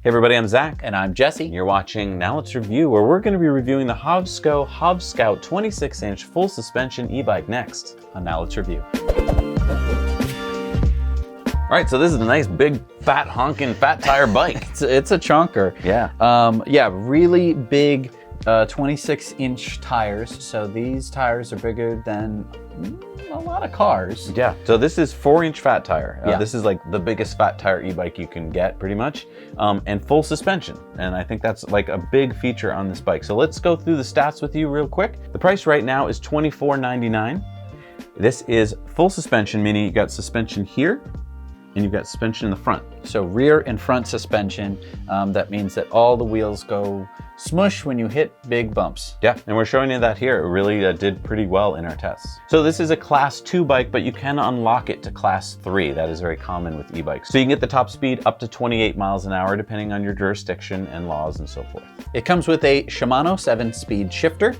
Hey everybody, I'm Zach. And I'm Jesse. You're watching Now Let's Review, where we're going to be reviewing the HOVSCO HovScout 26-inch full suspension e-bike next on Now Let's Review. All right, so this is a nice big fat honking fat tire bike. It's a chunker. Yeah. Really big 26-inch tires. So these tires are bigger than a lot of cars. Yeah, so this is 4-inch fat tire. Yeah. This is like the biggest fat tire e-bike you can get pretty much, and full suspension. And I think that's like a big feature on this bike. So let's go through the stats with you real quick. The price right now is $24.99. This is full suspension, meaning you got suspension here and you've got suspension in the front. So rear and front suspension. That means that all the wheels go smush when you hit big bumps. Yeah, and we're showing you that here. It really did pretty well in our tests. So this is a class 2 bike, but you can unlock it to class 3. That is very common with e-bikes. So you can get the top speed up to 28 miles an hour, depending on your jurisdiction and laws and so forth. It comes with a Shimano 7-speed shifter,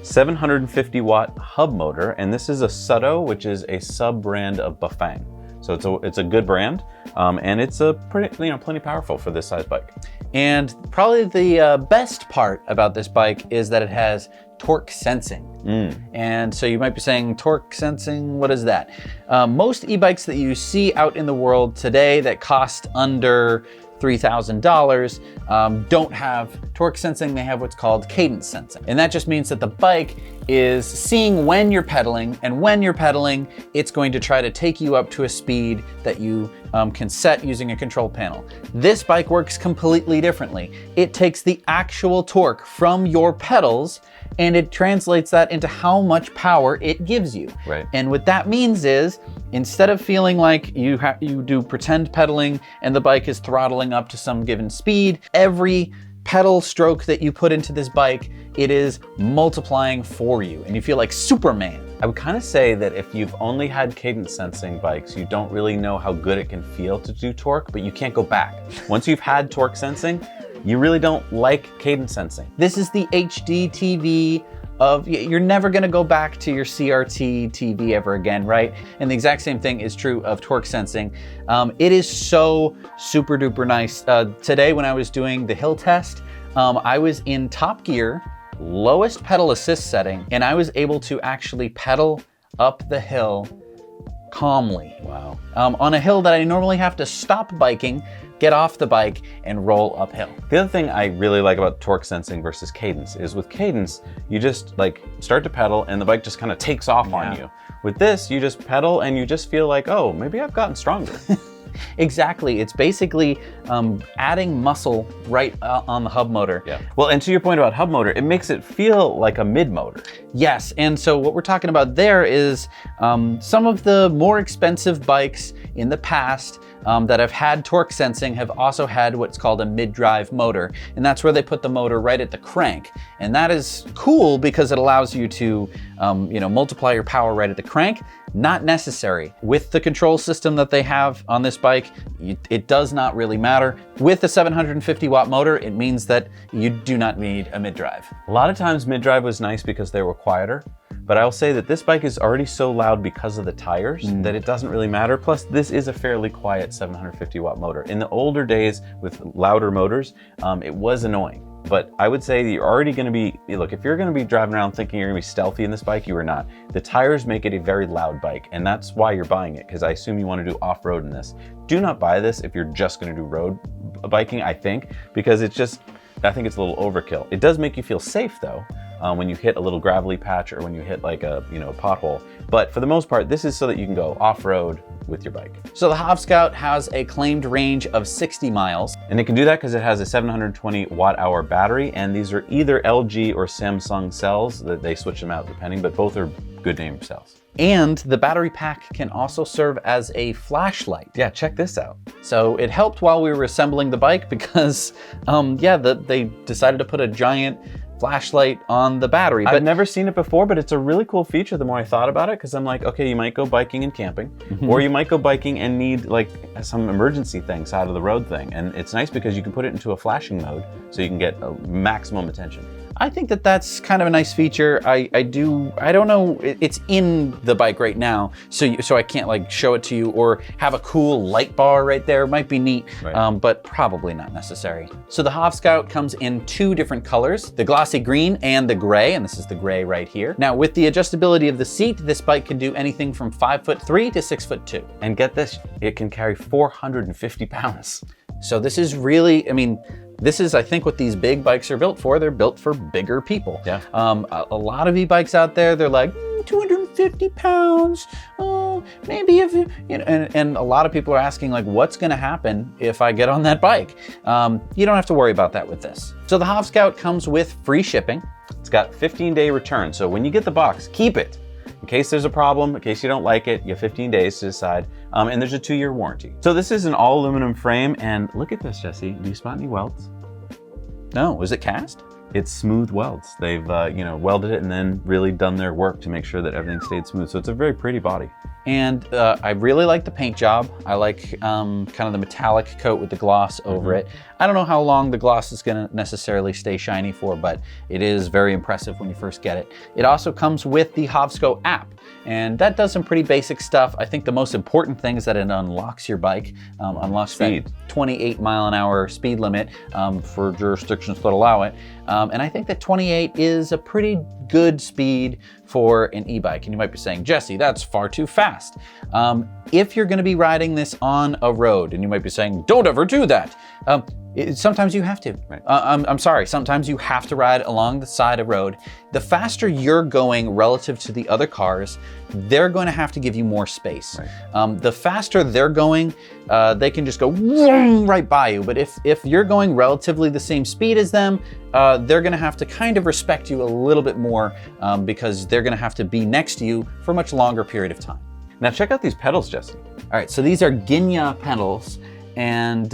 750 watt hub motor, and this is a Sutto, which is a sub-brand of Bafang. So it's a good brand, and it's a plenty powerful for this size bike. and probably the best part about this bike is that it has torque sensing. And so you might be saying, torque sensing, what is that? Most e-bikes that you see out in the world today that cost under $3,000 don't have torque sensing. They have what's called cadence sensing. And that just means that the bike is seeing when you're pedaling, and when you're pedaling, it's going to try to take you up to a speed that you can set using a control panel. This bike works completely differently. It takes the actual torque from your pedals and it translates that into how much power it gives you. Right. And what that means is, instead of feeling like you do pretend pedaling and the bike is throttling up to some given speed, every pedal stroke that you put into this bike, it is multiplying for you, and you feel like Superman. I would kind of say that if you've only had cadence sensing bikes, you don't really know how good it can feel to do torque, but you can't go back. Once you've had torque sensing, you really don't like cadence sensing. This is the HD TV of, you're never gonna go back to your CRT TV ever again, right? And the exact same thing is true of torque sensing. It is so super duper nice. Today when I was doing the hill test, I was in top gear, lowest pedal assist setting, and I was able to actually pedal up the hill calmly. Wow. On a hill that I normally have to stop biking, get off the bike, and roll uphill. The other thing I really like about torque sensing versus cadence is with cadence, you just like start to pedal and the bike just kind of takes off on you. With this, you just pedal and you just feel like, oh, maybe I've gotten stronger. Exactly. It's basically adding muscle right on the hub motor. Yeah. Well, and to your point about hub motor, it makes it feel like a mid motor. Yes. And so what we're talking about there is some of the more expensive bikes in the past that have had torque sensing have also had what's called a mid-drive motor. And that's where they put the motor right at the crank. And that is cool because it allows you to multiply your power right at the crank. Not necessary. With the control system that they have on this bike, it does not really matter. With the 750 watt motor, it means that you do not need a mid-drive. A lot of times mid-drive was nice because they were quieter, but I'll say that this bike is already so loud because of the tires that it doesn't really matter. Plus, this is a fairly quiet 750 watt motor. In the older days with louder motors, it was annoying. But I would say that you're already going to be, look, if you're going to be driving around thinking you're going to be stealthy in this bike, you are not. The tires make it a very loud bike, and that's why you're buying it, because I assume you want to do off-road in this. Do not buy this if you're just going to do road biking, I think, because I think it's a little overkill. It does make you feel safe though, when you hit a little gravelly patch or when you hit like a pothole. But for the most part, this is so that you can go off-road with your bike. So the HOVSCOut has a claimed range of 60 miles. And it can do that because it has a 720 watt-hour battery, and these are either LG or Samsung cells. That they switch them out depending, but both are good name cells. And the battery pack can also serve as a flashlight. Yeah, check this out. So it helped while we were assembling the bike because, they decided to put a giant flashlight on the battery. I've never seen it before, but it's a really cool feature the more I thought about it, because I'm like, okay, you might go biking and camping, or you might go biking and need like some emergency thing, side of the road thing. And it's nice because you can put it into a flashing mode so you can get a maximum attention. I think that that's kind of a nice feature. I don't know, it's in the bike right now, so I can't like show it to you or have a cool light bar right there. It might be neat, right. But probably not necessary. So the HOVScout comes in 2 different colors, the glossy green and the gray, and this is the gray right here. Now with the adjustability of the seat, this bike can do anything from 5'3" to 6'2". And get this, it can carry 450 pounds. So this is really, I mean, this is, I think, what these big bikes are built for. They're built for bigger people. Yeah. A lot of e-bikes out there, they're like, 250 pounds, oh, maybe if you know, and a lot of people are asking like, what's gonna happen if I get on that bike? You don't have to worry about that with this. So the HOVScout comes with free shipping. It's got 15-day return, so when you get the box, keep it. In case there's a problem, in case you don't like it, you have 15 days to decide, and there's a 2-year warranty. So this is an all aluminum frame, and look at this, Jesse. Do you spot any welds? No, was it cast? It's smooth welds. They've welded it and then really done their work to make sure that everything stayed smooth. So it's a very pretty body. And I really like the paint job. I like kind of the metallic coat with the gloss over it. I don't know how long the gloss is gonna necessarily stay shiny for, but it is very impressive when you first get it. It also comes with the HOVSCO app, and that does some pretty basic stuff. I think the most important thing is that it unlocks your bike, unlocks speed. That 28-mile-an-hour speed limit for jurisdictions that allow it. And I think that 28 is a pretty good speed for an e-bike. And you might be saying, Jesse, that's far too fast. If you're gonna be riding this on a road, and you might be saying, don't ever do that. Sometimes you have to. Right. I'm sorry, sometimes you have to ride along the side of road. The faster you're going relative to the other cars, they're going to have to give you more space. Right. The faster they're going, they can just go right by you. But if you're going relatively the same speed as them, they're gonna have to kind of respect you a little bit more because they're gonna have to be next to you for a much longer period of time. Now check out these pedals, Jesse. All right, so these are Ginya pedals, and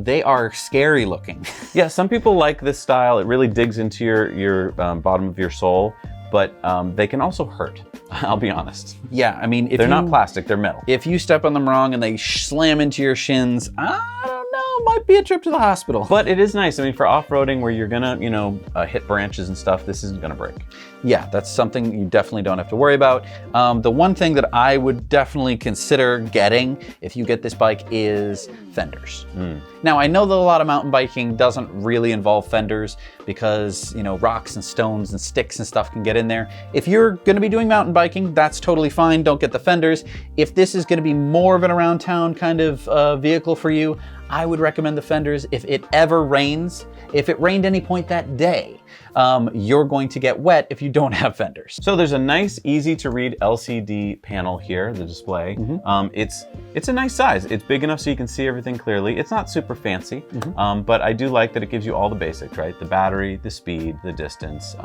they are scary looking. Yeah, some people like this style. It really digs into your bottom of your sole, but they can also hurt. I'll be honest. Yeah, I mean, if they're not plastic, they're metal. If you step on them wrong and they slam into your shins, I don't know, might be a trip to the hospital. But it is nice. I mean, for off-roading where you're gonna, hit branches and stuff, this isn't gonna break. Yeah, that's something you definitely don't have to worry about. The one thing that I would definitely consider getting if you get this bike is fenders. Now, I know that a lot of mountain biking doesn't really involve fenders because, rocks and stones and sticks and stuff can get in there. If you're gonna be doing mountain biking, that's totally fine. Don't get the fenders. If this is gonna be more of an around town kind of vehicle for you, I would recommend the fenders. If it ever rains, if it rained any point that day, you're going to get wet if you don't have fenders. So there's a nice, easy to read LCD panel here, the display. It's a nice size. It's big enough so you can see everything clearly. It's not super fancy, but I do like that it gives you all the basics, right? The battery, the speed, the distance,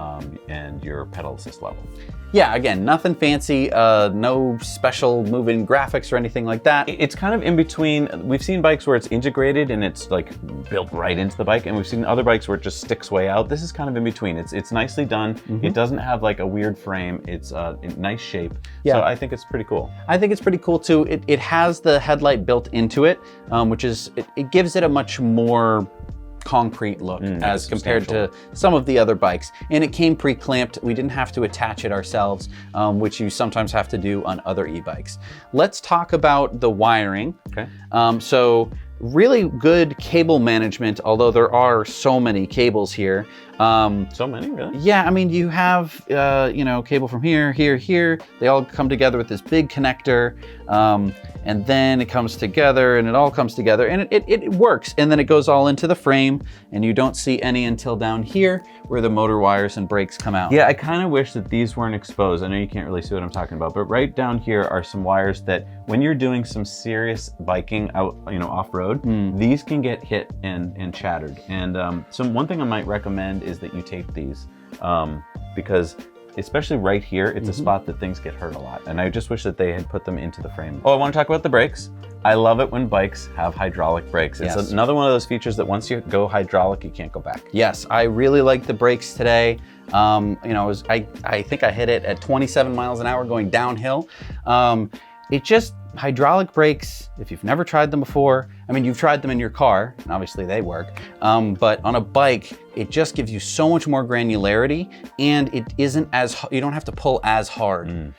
and your pedal assist level. Yeah, again, nothing fancy, no special moving graphics or anything like that. It's kind of in between. We've seen bikes where it's integrated and it's like built right into the bike, and we've seen other bikes where it just sticks way out. This is kind of in between. It's nicely done. It doesn't have like a weird frame. It's a nice shape. Yeah. So I think it's pretty cool. I think it's pretty cool too. It has the headlight built into it, which is, it gives it a much more concrete look as compared to some of the other bikes. And it came pre-clamped. We didn't have to attach it ourselves, which you sometimes have to do on other e-bikes. Let's talk about the wiring. Okay. So really good cable management, although there are so many cables here. So many, really? Yeah, I mean, you have, cable from here, here. They all come together with this big connector. And then it comes together and it all comes together and it works. And then it goes all into the frame and you don't see any until down here where the motor wires and brakes come out. Yeah, I kind of wish that these weren't exposed. I know you can't really see what I'm talking about, but right down here are some wires that when you're doing some serious biking out, off-road, these can get hit and shattered. And so one thing I might recommend is that you tape these because especially right here, it's a spot that things get hurt a lot. And I just wish that they had put them into the frame. Oh, I want to talk about the brakes. I love it when bikes have hydraulic brakes. It's another one of those features that once you go hydraulic, you can't go back. Yes, I really like the brakes today. I think I hit it at 27 miles an hour going downhill. Hydraulic brakes, if you've never tried them before, I mean, you've tried them in your car, and obviously they work, but on a bike, it just gives you so much more granularity, and it isn't as, you don't have to pull as hard.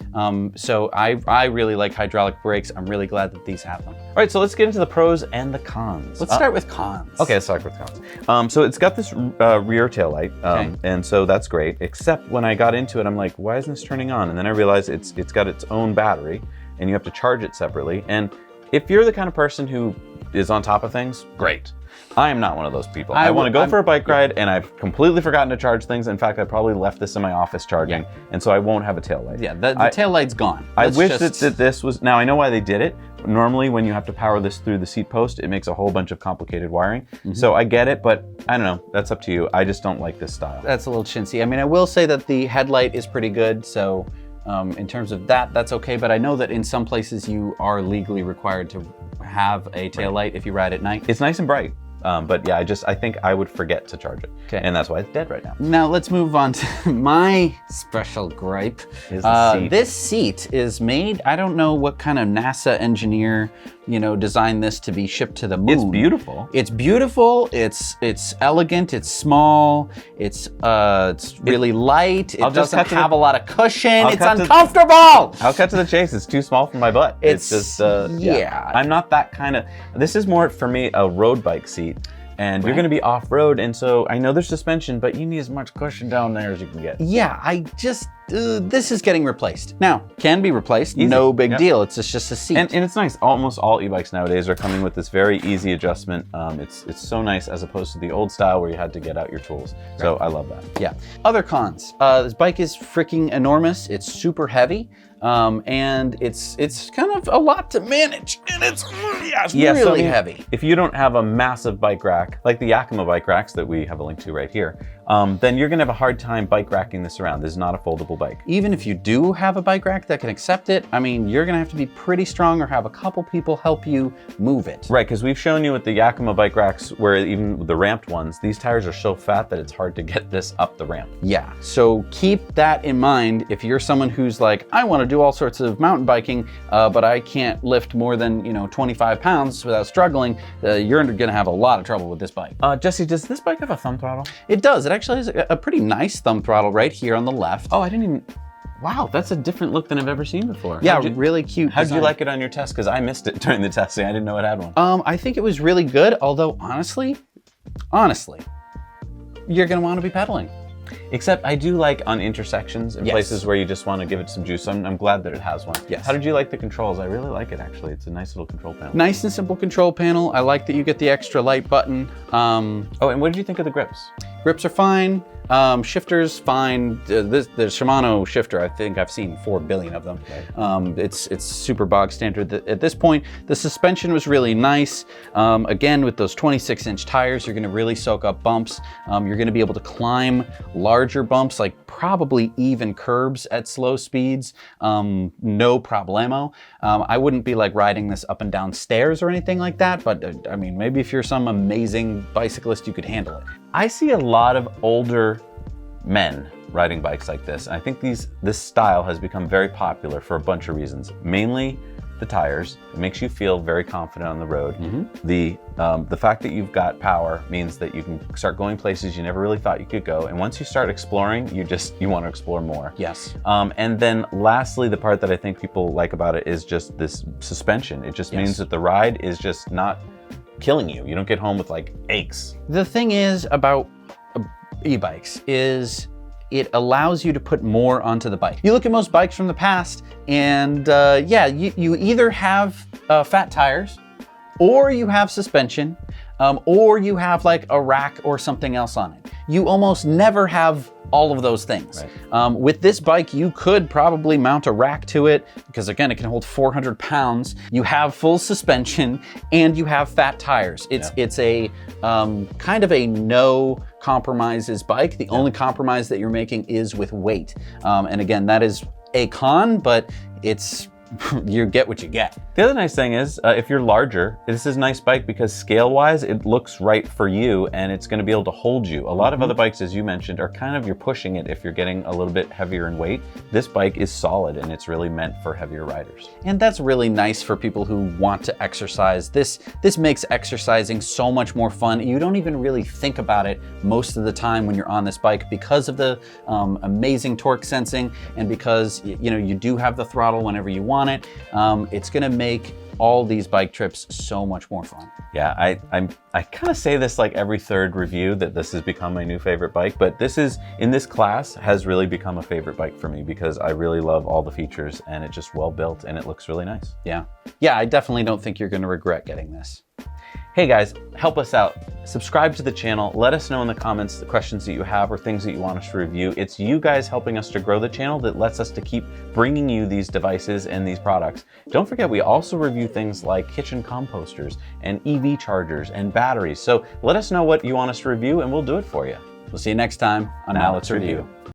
So I really like hydraulic brakes. I'm really glad that these have them. All right, so let's get into the pros and the cons. Let's start with cons. Okay, let's start with cons. So it's got this rear tail light, and so that's great, except when I got into it, I'm like, why isn't this turning on? And then I realized it's got its own battery, and you have to charge it separately. And if you're the kind of person who is on top of things, great. I am not one of those people. I want to go for a bike ride, and I've completely forgotten to charge things. In fact, I probably left this in my office charging, and so I won't have a tail light. Yeah, the tail light's gone. I wish that this was, now I know why they did it. Normally when you have to power this through the seat post, it makes a whole bunch of complicated wiring. So I get it, but I don't know, that's up to you. I just don't like this style. That's a little chintzy. I mean, I will say that the headlight is pretty good, so in terms of that, that's okay, but I know that in some places you are legally required to have a tail light if you ride at night. It's nice and bright. But yeah, I think I would forget to charge it. Okay. And that's why it's dead right now. Now let's move on to my special gripe. Is the seat. This seat is made, I don't know what kind of NASA engineer, designed this to be shipped to the moon. It's beautiful. It's beautiful, it's elegant, it's small, it's really light, it doesn't have a lot of cushion, it's uncomfortable! I'll cut to the chase, it's too small for my butt. It's just, yeah. I'm not that kind of, this is more for me a road bike seat. And you're gonna be off-road, and so I know there's suspension, but you need as much cushion down there as you can get. Yeah, this is getting replaced. Now, can be replaced, no big deal, it's just a seat. And it's nice, almost all e-bikes nowadays are coming with this very easy adjustment. It's so nice as opposed to the old style where you had to get out your tools. So I love that. Yeah. Other cons, this bike is freaking enormous, it's super heavy, and it's kind of a lot to manage, and it's really heavy. If you don't have a massive bike rack, like the Yakima bike racks that we have a link to right here, then you're gonna have a hard time bike racking this around. This is not a foldable bike. Even if you do have a bike rack that can accept it, I mean, you're gonna have to be pretty strong or have a couple people help you move it. Right, because we've shown you with the Yakima bike racks, where even the ramped ones, these tires are so fat that it's hard to get this up the ramp. Yeah, so keep that in mind if you're someone who's like, I want to do all sorts of mountain biking, but I can't lift more than 25 pounds without struggling. You're gonna have a lot of trouble with this bike. Jesse, does this bike have a thumb throttle? It does. It actually has a pretty nice thumb throttle right here on the left. Oh, I didn't even. Wow, that's a different look than I've ever seen before. Yeah, really cute. How'd you like it on your test? Because I missed it during the testing. I didn't know it had one. I think it was really good, although honestly, you're gonna want to be pedaling. Except I do like on intersections and places where you just want to give it some juice. I'm glad that it has one. Yes. How did you like the controls? I really like it, actually. It's a nice little control panel. Nice and simple control panel. I like that you get the extra light button. Oh, and what did you think of the grips? Grips are fine. Shifters, fine. The Shimano shifter, I think I've seen 4 billion of them. Right. It's super bog standard. At this point, the suspension was really nice. Again, with those 26-inch tires, you're gonna really soak up bumps. You're gonna be able to climb larger bumps, like probably even curbs at slow speeds. No problemo. I wouldn't be like riding this up and down stairs or anything like that, but I mean, maybe if you're some amazing bicyclist, you could handle it. I see a lot of older men riding bikes like this. I think this style has become very popular for a bunch of reasons. Mainly the tires. It makes you feel very confident on the road. The fact that you've got power means that you can start going places you never really thought you could go. And once you start exploring, you want to explore more. Yes. And then lastly, the part that I think people like about it is just this suspension. It just means that the ride is just not killing you. You don't get home with like aches. The thing is about e-bikes is it allows you to put more onto the bike. You look at most bikes from the past and you either have fat tires, or you have suspension, or you have like a rack or something else on it. You almost never have all of those things. Right. With this bike, you could probably mount a rack to it because again, it can hold 400 pounds. You have full suspension and you have fat tires. It's a kind of a no compromises bike. The only compromise that you're making is with weight. And again, that is a con, but it's you get what you get. The other nice thing is, if you're larger, this is a nice bike because scale-wise, it looks right for you and it's going to be able to hold you. A lot of other bikes, as you mentioned, are kind of, you're pushing it if you're getting a little bit heavier in weight. This bike is solid and it's really meant for heavier riders. And that's really nice for people who want to exercise. This makes exercising so much more fun. You don't even really think about it most of the time when you're on this bike because of the amazing torque sensing and because you do have the throttle whenever you want it. It's gonna make all these bike trips so much more fun. Yeah, I kind of say this like every third review that this has become my new favorite bike, but this is, in this class, has really become a favorite bike for me because I really love all the features and it's just well built and it looks really nice. Yeah, I definitely don't think you're gonna regret getting this. Hey guys, help us out. Subscribe to the channel. Let us know in the comments the questions that you have or things that you want us to review. It's you guys helping us to grow the channel that lets us to keep bringing you these devices and these products. Don't forget, we also review things like kitchen composters and EV chargers and batteries. So let us know what you want us to review and we'll do it for you. We'll see you next time on Now Let's Review.